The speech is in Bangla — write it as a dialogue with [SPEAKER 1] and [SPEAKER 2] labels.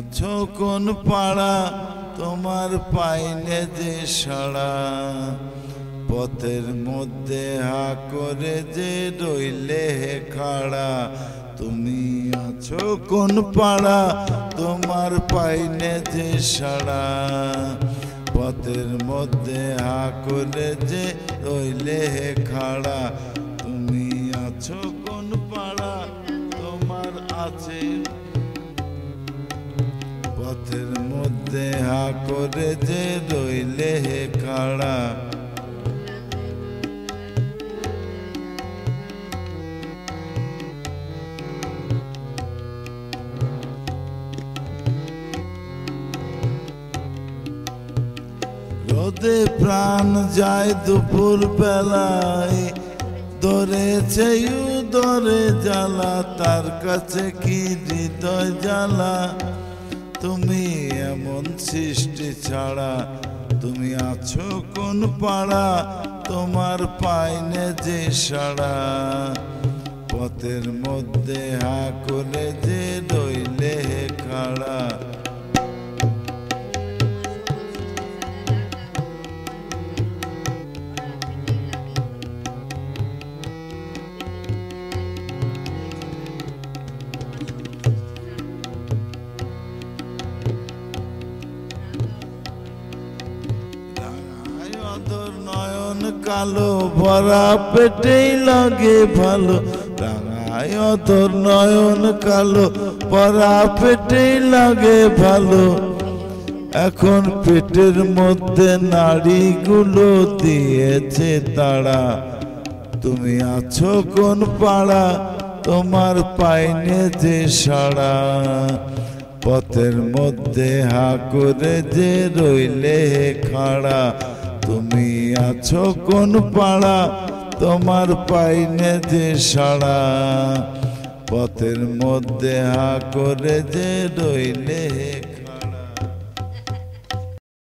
[SPEAKER 1] আছো কোন পাড়া তোমার পাইনে যে সাড়া পথের মধ্যে হা করে যে রইলে হে খাড়া তুমি আছো কোন পাড়া তোমার পাইনে যে সাড়া পথের মধ্যে হা করে যে রইলে হে খাড়া তুমি আছো কোন পাড়া তোমার আছে পথের মধ্যে হা করে যে রইলে হে খাড়া রোদে প্রাণ যায় দুপুর বেলায় ধরেছে ধরে জ্বালা তার কাছে কি হৃদয় জ্বালা তুমি এমন সৃষ্টি ছাড়া তুমি আছো কোন পাড়া তোমার পাইনে যে সাড়া পথের মধ্যে হা করে যে রইলে হে খাড়া নয়ন কালো ভরা পেটেই লাগে ভালো রাঙায় তোর নয়ন কালো ভরা পেটেই লাগে ভালো এখন পেটের মধ্যে নাড়িগুলো দিয়েছে তারা তুমি আছো কোন পাড়া তোমার পাইনে যে সাড়া পথের মধ্যে হা করে যে রইলে হে খাড়া তুমি আছো কোন পাড়া তোমার পাইনে যে সাড়া পথের মধ্যে হা করে যে রইলে হে